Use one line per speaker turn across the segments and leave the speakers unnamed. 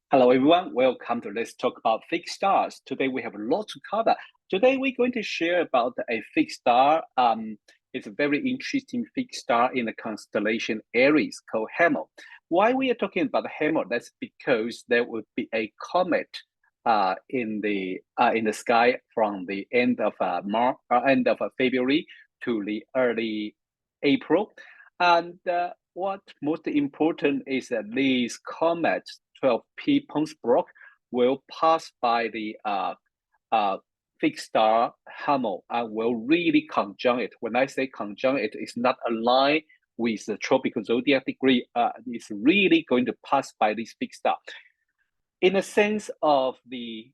Hello, everyone. Welcome to Let's Talk About Fixed Stars. Today we have a lot to cover. Today we're going to share about a fixed star. It's a very interesting fixed star in the constellation Aries called Hamal. Why we are talking about Hamal? That's because there will be a comet in the sky from the end of February to the early April, and what most important is that these comets 12P Pons Brooks will pass by the fixed star Hamal and will really conjunct it. When I say conjunct it, it's not aligned with the tropical zodiac degree. It's really going to pass by this fixed star. In a sense of the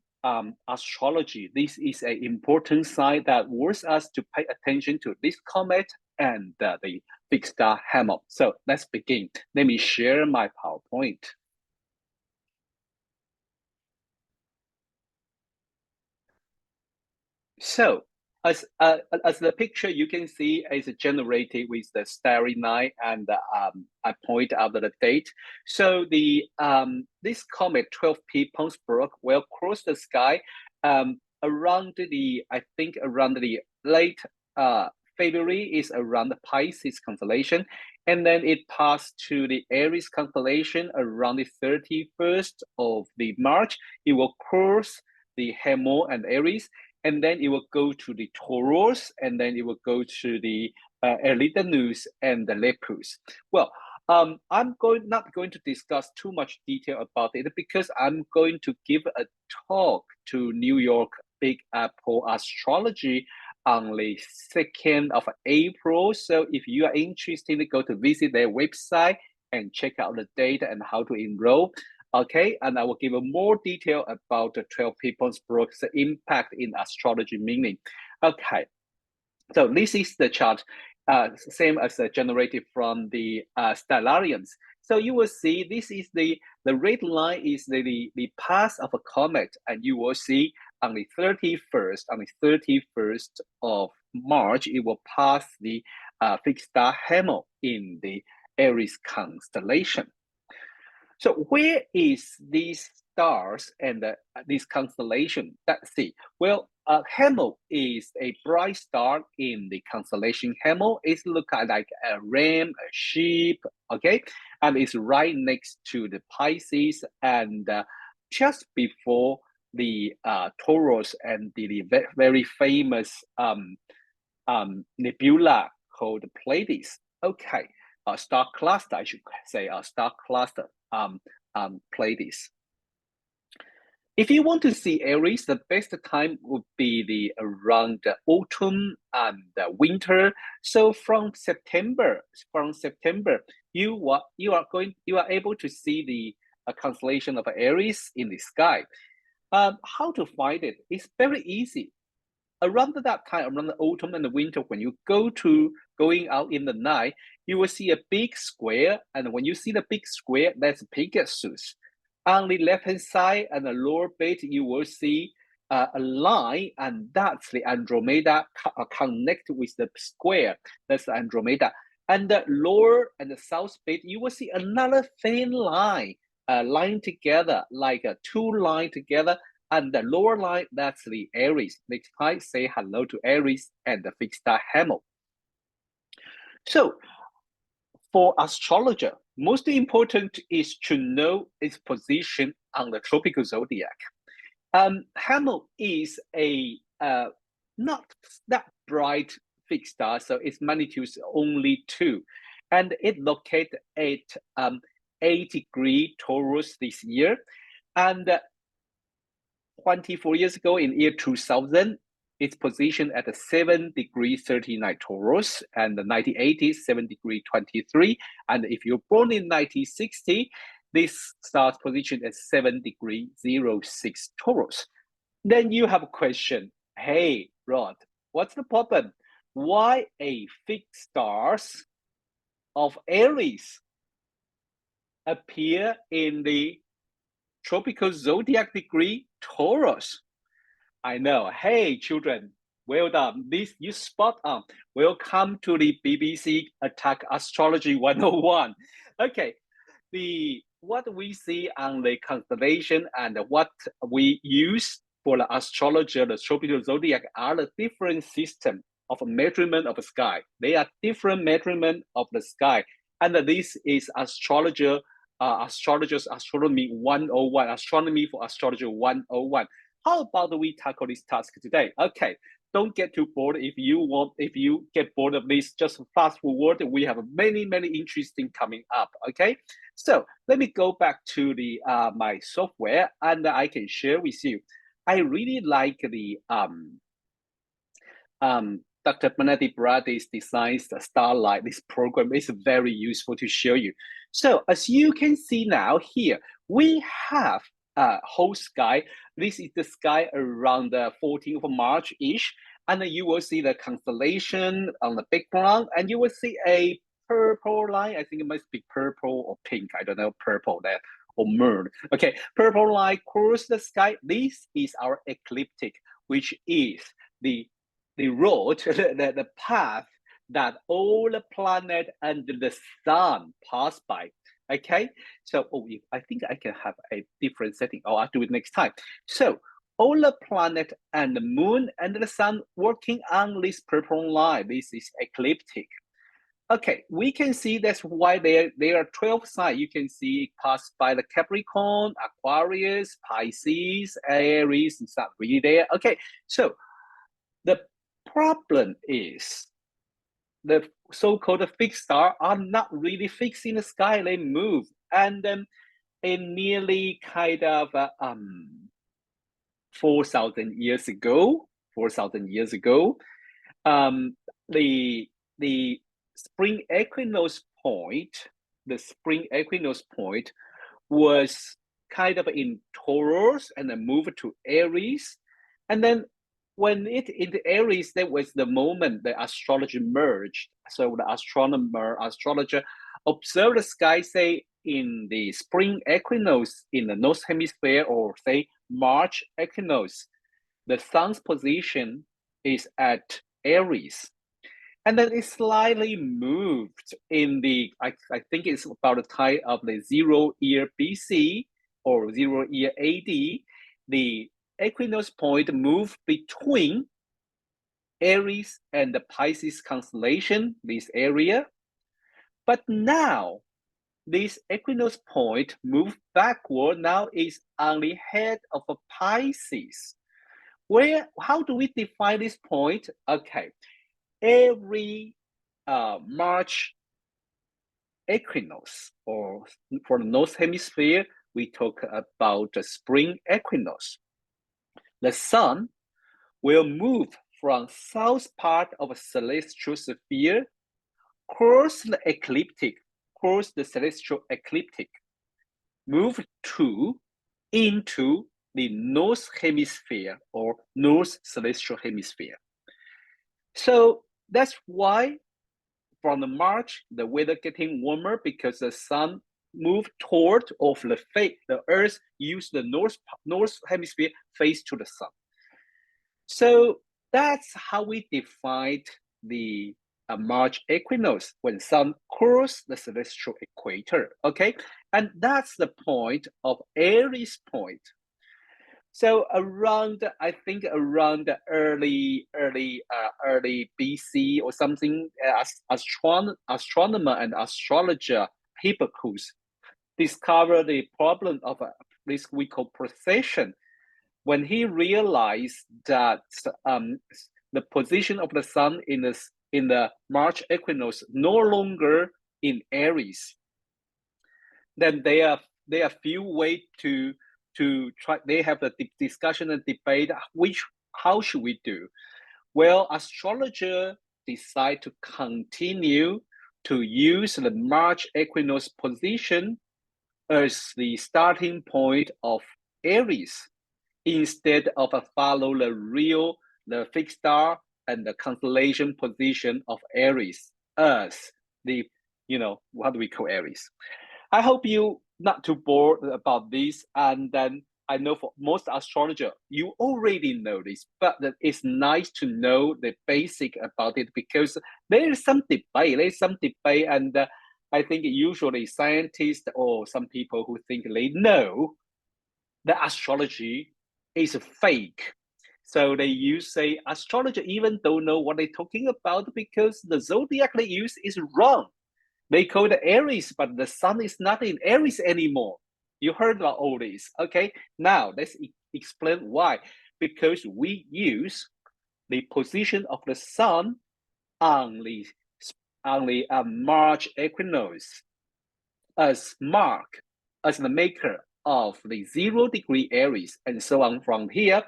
astrology, this is an important sign that wants us to pay attention to this comet and the fixed star Hamal. So let's begin. Let me share my PowerPoint. So as the picture you can see is generated with the starry night, and I point out the date. So the this comet 12P Pons Brooks will cross the sky around the around the late February, is around the Pisces constellation, and then it passed to the Aries constellation around the 31st of the March. It will cross the Hamal and Aries, and then it will go to the Taurus, and then it will go to the Eridanus and the Lepus. Well, I'm not going to discuss too much detail about it because I'm going to give a talk to New York Big Apple Astrology on the 2nd of April. So if you are interested, go to visit their website and check out the data and how to enroll. Okay, and I will give more detail about the 12P Pons Brooks impact in astrology meaning. Okay, so this is the chart, same as generated from the stellariums. So you will see this is the red line is the path of a comet, and you will see on the 31st of March, it will pass the fixed star Hamal in the Aries constellation. So where is these stars and this constellation? Let's see. Well, Hamal is a bright star in the constellation Hamal. It looks like a ram, a sheep, okay? And it's right next to the Pisces and just before the Taurus and the very famous nebula called Pleiades. Okay, a star cluster, I should say, a star cluster. Pleiades. If you want to see Aries, the best time would be around the autumn and the winter. So from September, you are able to see the constellation of Aries in the sky. How to find it? It's very easy. Around that time, around the autumn and the winter, when you going out in the night, you will see a big square, and when you see the big square, that's Pegasus. On the left-hand side and the lower bit, you will see a line, and that's the Andromeda connect with the square. That's the Andromeda. And the lower and the south bit, you will see another thin line, line together, like a two line together. And the lower line, that's the Aries. Next time, say hello to Aries and the fixed star Hamal. So for astrologer, most important is to know its position on the tropical zodiac. Hamal is a not that bright fixed star, so its magnitude is only 2. And it located at 8 degree Taurus this year. And 24 years ago, in year 2000, it's positioned at a 7 degree 39 Taurus, and the 1980s 7 degree 23. And if you're born in 1960, this starts positioned at 7 degree 06 Taurus. Then you have a question. Hey, Rod, what's the problem? Why a fixed stars of Aries appear in the tropical zodiac degree Taurus? I know. Hey, children, well done. This you spot on. Welcome to the BBC Attack Astrology 101. Okay, what we see on the constellation and what we use for the astrologer, the tropical zodiac, are the different system of measurement of the sky. They are different measurement of the sky, and this is astrologers astronomy 101, astronomy for astrologer 101. How about we tackle this task today? Okay, don't get too bored. If you get bored of this, just fast forward. We have many interesting coming up. Okay, so let me go back to the my software, and I can share with you. I really like the Dr. Benetti Brady's designs the Starlight. This program is very useful to show you. So as you can see now here, we have a whole sky. This is the sky around the 14th of March-ish. And then you will see the constellation on the background, and you will see a purple line. I think it must be purple or pink. I don't know, purple there, or moon. Okay, purple line across the sky. This is our ecliptic, which is the road, the path that all the planet and the sun pass by. Okay, so I think I can have a different setting. I'll do it next time. So all the planet and the moon and the sun working on this purple line. This is ecliptic. Okay, we can see that's why there are 12 signs. You can see it pass by the Capricorn, Aquarius, Pisces, Aries, and stuff really there. Okay, so the problem is the so-called fixed stars are not really fixed in the sky. They move, and in nearly kind of 4,000 years ago, the spring equinox point, was kind of in Taurus and then moved to Aries, and then when it in Aries, that was the moment the astrology merged. So the astrologer observed the sky, say in the spring equinox in the north hemisphere, or say March equinox, the sun's position is at Aries. And then it slightly moved in the, I think it's about the time of the 0 year BC or 0 year AD. The equinox point moved between Aries and the Pisces constellation, this area. But now, this equinox point moved backward, now is on the head of a Pisces. How do we define this point? Okay, every March equinox, or for the North Hemisphere, we talk about the spring equinox. The sun will move from south part of a celestial sphere, cross the celestial ecliptic, move into the North Hemisphere or North Celestial Hemisphere. So that's why from the March, the weather getting warmer because the sun moved toward of the Earth use the North Hemisphere face to the sun. So that's how we defined the March equinox, when sun crosses the celestial equator. Okay, and that's the point of Aries point. So around, I think around the early BC or something, astronomer and astrologer Hipparchus discovered the problem of this we call precession, when he realized that the position of the sun in the March equinox no longer in Aries. Then there are few ways to try. They have the discussion and debate how should we do. Well, astrologer decide to continue to use the March equinox position as the starting point of Aries, instead of follow the fixed star and the constellation position of Aries as the, what do we call Aries? I hope you not too bored about this. And then I know for most astrologer, you already know this, but it's nice to know the basic about it, because there is some debate, and I think usually scientists or some people who think they know that astrology is fake. So they use say astrology even don't know what they're talking about because the zodiac they use is wrong. They call it Aries, but the sun is not in Aries anymore. You heard about all this. Okay, now let's explain why. Because we use the position of the sun on the March equinox as as the maker of the 0-degree Aries, and so on from here.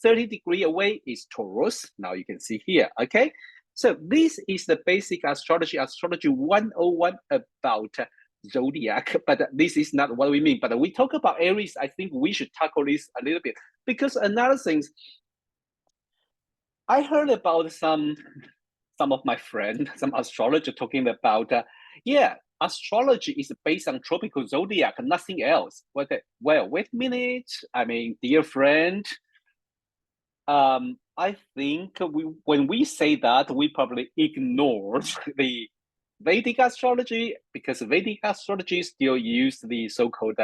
30-degree away is Taurus. Now you can see here, okay? So this is the basic astrology 101 about zodiac, but this is not what we mean. But we talk about Aries, I think we should tackle this a little bit, because another thing, I heard about some of my friends, some astrologer talking about, yeah, astrology is based on tropical zodiac, nothing else. Well, wait a minute. I mean, dear friend, I think when we say that, we probably ignore the Vedic astrology, because Vedic astrology still use the so-called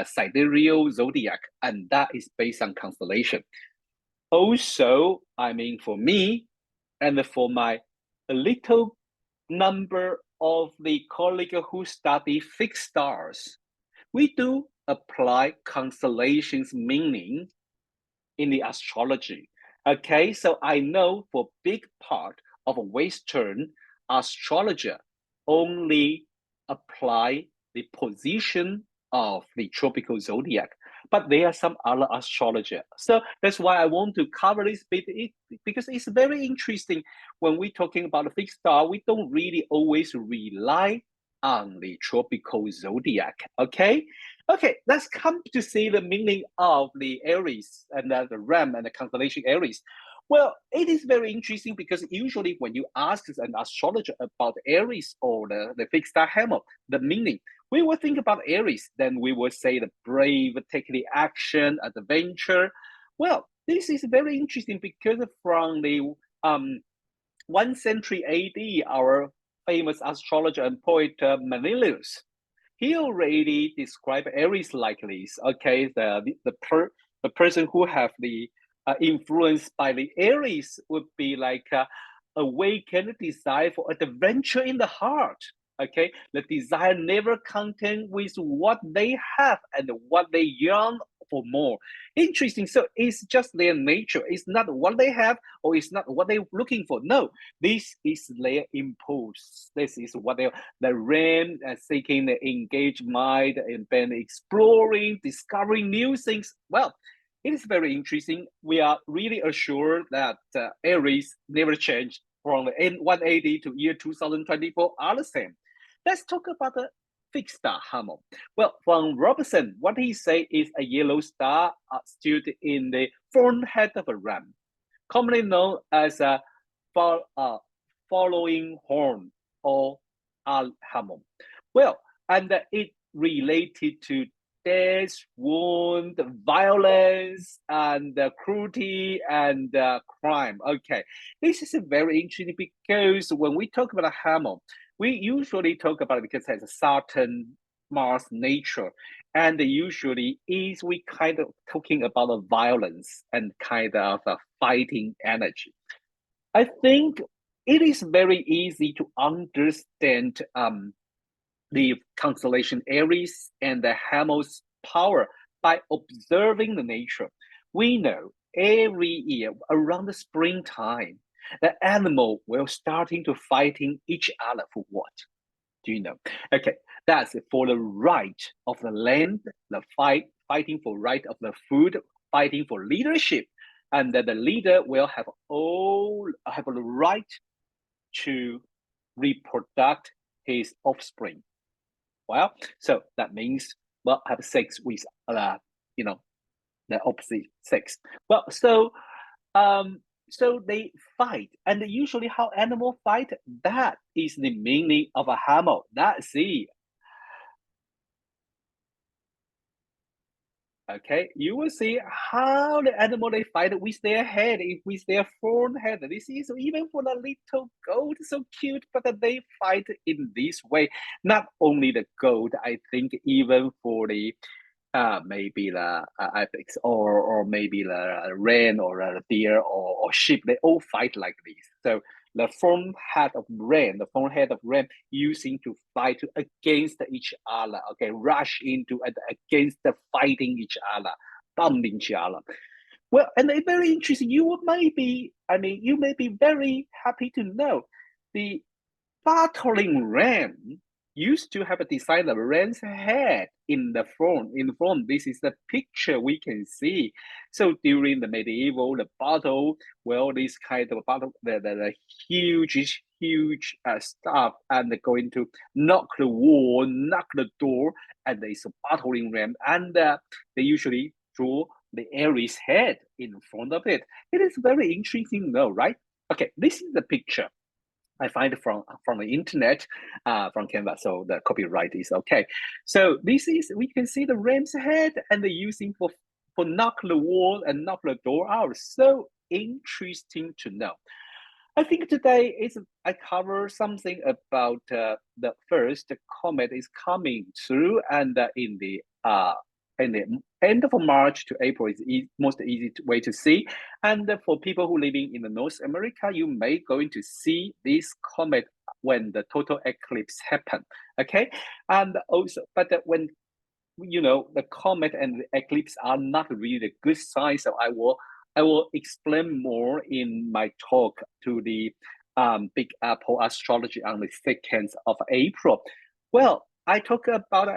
sidereal zodiac, and that is based on constellation. Also, I mean, for me and for my little number of the colleagues who study fixed stars, we do apply constellations meaning in the astrology. Okay, so I know for big part of Western astrologer only apply the position of the tropical zodiac, but there are some other astrologer. So that's why I want to cover this bit, because it's very interesting. When we're talking about a fixed star, we don't really always rely on the tropical zodiac, okay? Okay, let's come to see the meaning of the Aries and the Ram and the constellation Aries. Well, it is very interesting because usually when you ask an astrologer about Aries or the fixed star Hamal, the meaning, we will think about Aries, then we will say the brave, take the action, adventure. Well, this is very interesting because from the 1st century AD, our famous astrologer and poet Menelaus, he already described Aries like this. Okay, the person who have the influence by the Aries would be like awakened desire for adventure in the heart. Okay, the desire never content with what they have and what they yearn for more. Interesting. So it's just their nature. It's not what they have or it's not what they're looking for. No, this is their impulse. This is what they the RAM seeking the engaged mind and then exploring, discovering new things. Well, it is very interesting. We are really assured that Aries never changed from the 180 to year 2024 are the same. Let's talk about the fixed star Hamal. Well, from Robertson, what he say is a yellow star stood in the forehead of a ram, commonly known as a following horn or Hamal. Well, and it related to death, wound, violence, and cruelty and crime. Okay, this is very interesting because when we talk about a Hamal, we usually talk about it because it has a Saturn, Mars nature, and usually is we kind of talking about a violence and kind of a fighting energy. I think it is very easy to understand the constellation Aries and the Hamal's power by observing the nature. We know every year around the springtime, the animal will starting to fighting each other for what? Do you know? Okay, that's for the right of the land, the fighting for right of the food, fighting for leadership, and that the leader will have a right to reproduce his offspring. Well, so that means have sex with the opposite sex. Well, so they fight, and usually how animals fight, that is the meaning of a Hamal. That's it. Okay, you will see how the animal they fight with their head, with their forehead. This is even for the little goat, so cute, but they fight in this way. Not only the goat, I think even for the maybe the ibex or maybe the ram or a deer or sheep, they all fight like this. So the front head of ram using to fight against each other, okay, rush into and against the fighting each other, bumping each other. Well, and it's very interesting. You may be very happy to know the battling ram used to have a design of ram's head in the front. In front, this is the picture we can see. So during the medieval, the battle, well, this kind of battle, the huge stuff, and they're going to knock the wall, knock the door, and there's a battling ram, and they usually draw the Aries head in front of it. It is very interesting, though, right? Okay, this is the picture. I find it from the internet, from Canva, so the copyright is okay. So this is, we can see the ram's head, and they're using for knock the wall and knock the door out. So interesting to know. I think today I cover something about the first comet is coming through, and in the end of March to April is most easy way to see. And for people who living in the North America, you may going to see this comet when the total eclipse happen. Okay, and also, but when the comet and the eclipse are not really a good sign, so I will explain more in my talk to the Big Apple astrology on the 2nd of April. Well, I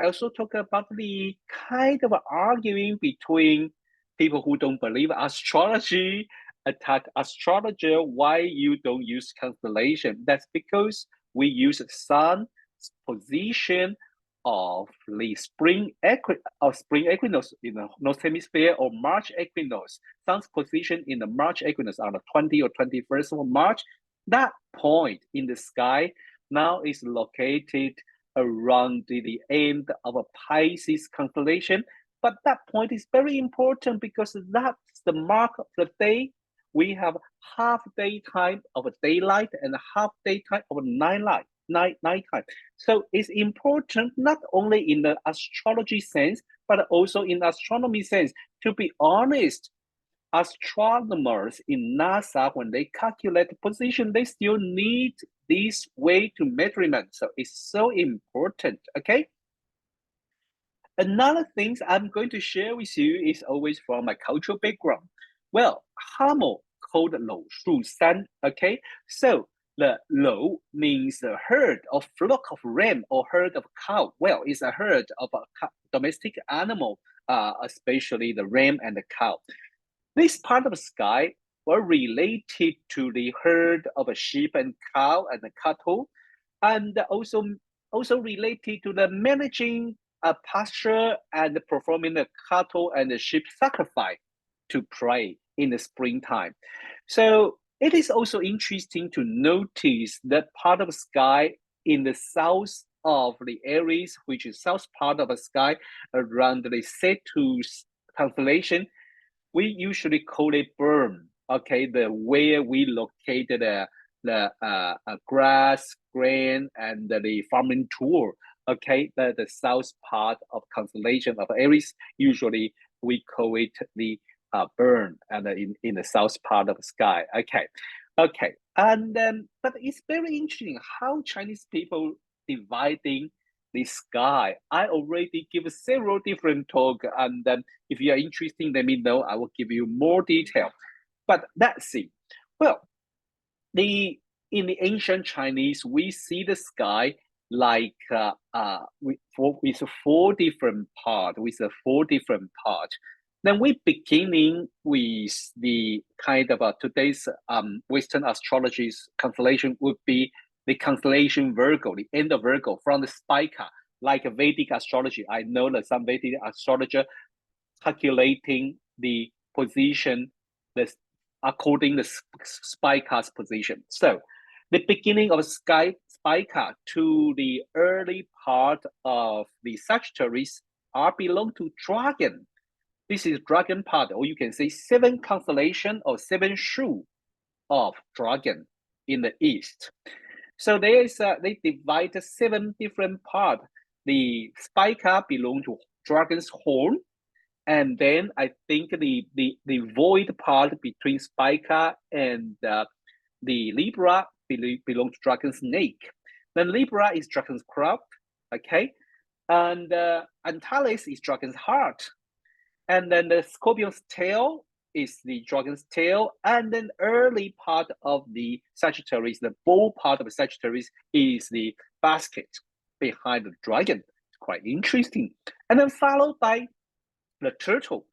also talk about the kind of arguing between people who don't believe astrology, attack astrologer, why you don't use constellation. That's because we use sun position of the spring equinox in the north hemisphere, or March equinox. Sun's position in the March equinox on the 20th or 21st of March. That point in the sky now is located around the end of a Pisces constellation. But that point is very important because that's the mark of the day. We have half daytime of daylight and half daytime of nighttime. So it's important not only in the astrology sense, but also in astronomy sense. To be honest, astronomers in NASA, when they calculate the position, they still need this way to measurement. So it's so important, okay? Another thing I'm going to share with you is always from my cultural background. Well, Hamal called 柳树山, okay? So the 柳 means a herd or flock of ram or herd of cow. Well, it's a herd of a domestic animal, especially the ram and the cow. This part of the sky were related to the herd of a sheep and cow and the cattle, and also related to the managing a pasture and performing the cattle and the sheep sacrifice to pray in the springtime. So it is also interesting to notice that part of the sky in the south of the Aries, which is south part of the sky around the Cetus constellation, we usually call it burn. Okay, the where we located the grass, grain, and the farming tool. Okay, the south part of constellation of Aries, usually we call it the burn, and in the south part of the sky. Okay, and but it's very interesting how Chinese people dividing the sky. I already give several different talk, and if you are interested, let me know. I will give you more detail. But let's see. Well, in the ancient Chinese, we see the sky like with four different parts. Then we beginning with the kind of today's Western astrology's constellation would be the constellation Virgo, the end of Virgo, from the spica, like a Vedic astrology. I know that some Vedic astrologer calculating the position according to spica's position. So the beginning of spica to the early part of the Sagittarius are belong to dragon. This is dragon part, or you can say 7 constellation or 7 shoe of dragon in the east. So there is they divide 7 different part. The spica belong to dragon's horn, and then I think the void part between spica and the libra belong to dragon's snake. Then libra is dragon's crop, okay, and Antares is dragon's heart, and then the scorpion's tail is the dragon's tail, and then early part of the Sagittarius, the bow part of the Sagittarius is the basket behind the dragon. Quite interesting. And then followed by the turtle.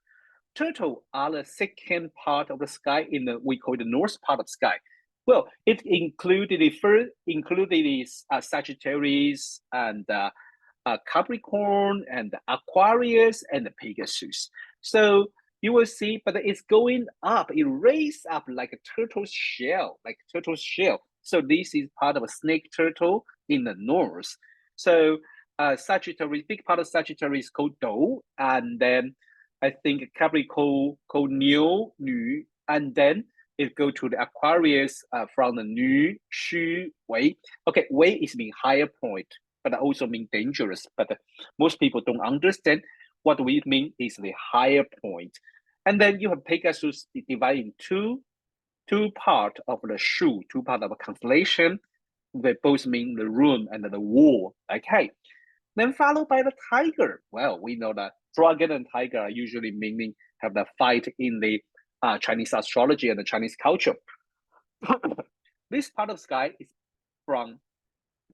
Turtle are the second part of the sky in the we call the north part of the sky. Well, it included the Sagittarius and Capricorn and Aquarius and the Pegasus. So you will see, but it's going up. It raised up like a turtle shell, So this is part of a snake turtle in the north. So Sagittarius, big part of Sagittarius is called Dou, and then I think Capricorn called Niu, and then it go to the Aquarius from the Nu, Xu, Wei. Okay, Wei is mean higher point, but also mean dangerous. But most people don't understand what we mean is the higher point. And then you have Pegasus divided in two part of the shoe, two part of a constellation. They both mean the room and the wall. Okay. Then followed by the tiger. Well, we know that dragon and tiger are usually meaning have the fight in the Chinese astrology and the Chinese culture. This part of sky is from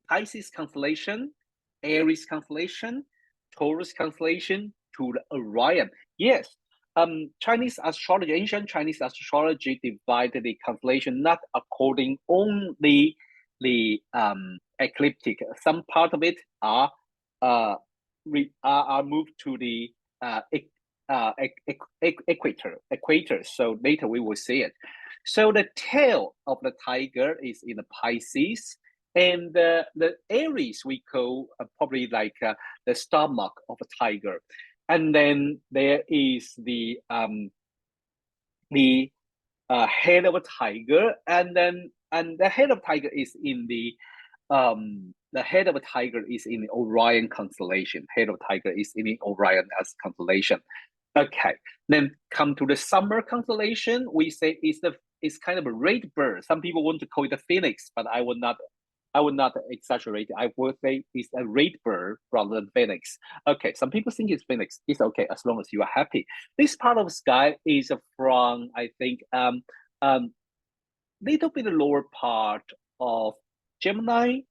Pisces constellation, Aries constellation, Taurus constellation to the Orion. Yes, Chinese astrology, ancient Chinese astrology divided the constellation not according only the ecliptic. Some part of it are moved to the equator. So later we will see it. So the tail of the tiger is in the Pisces, and the Aries we call probably like the stomach of a tiger, and then there is the head of a tiger, and the head of tiger is in the head of a tiger is in the Orion constellation. Head of tiger is in the Orion as constellation. Okay, then come to the summer constellation. We say it's kind of a red bird. Some people want to call it a phoenix, but I would not exaggerate. I would say it's a red bird rather than phoenix. Okay, some people think it's phoenix. It's okay as long as you are happy. This part of the sky is from I think little bit lower part of Gemini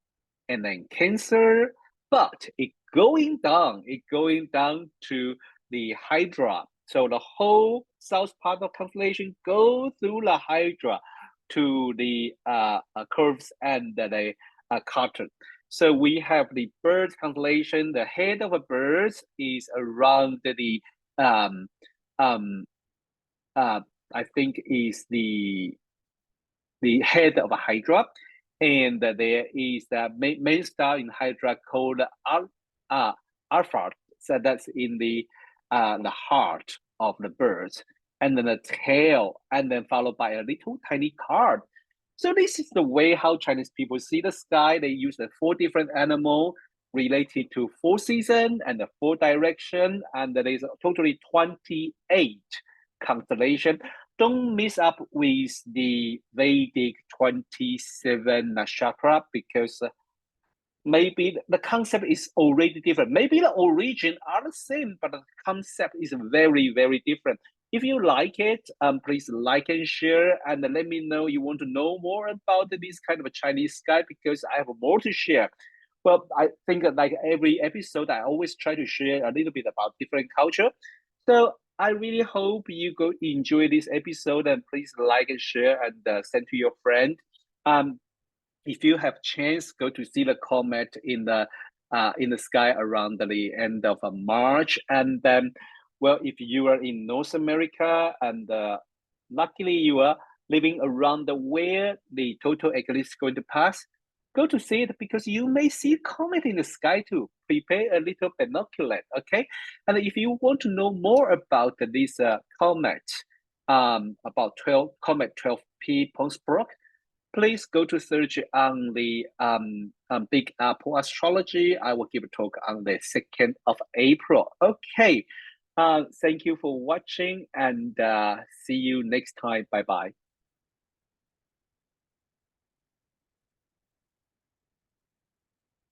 and then Cancer, but it going down to the Hydra. So the whole south part of constellation go through the Hydra to the curves and the carton. So we have the bird constellation. The head of a bird is around the I think is the head of a Hydra, and there is the main star in Hydra called Alpha. So that's in the heart of the birds, and then the tail, and then followed by a little tiny card. So this is the way how Chinese people see the sky. They use the 4 different animals related to 4 seasons and the 4 direction, and there is totally 28 constellation. Don't mix up with the Vedic 27 nakshatra because maybe the concept is already different. Maybe the origin are the same, but the concept is very, very different. If you like it, please like and share, and let me know you want to know more about this kind of a Chinese sky because I have more to share. Well, I think like every episode, I always try to share a little bit about different culture. So I really hope you go enjoy this episode, and please like and share and send to your friend. If you have chance, go to see the comet in the sky around the end of March, and then, well, if you are in North America and luckily you are living around where the total eclipse is going to pass, go to see it because you may see comet in the sky too. Prepare a little binocular, okay? And if you want to know more about this comet, about Comet 12P Pons Brooks, please go to search on the Big Apple Astrology. I will give a talk on the 2nd of April. Okay. Thank you for watching and see you next time. Bye-bye.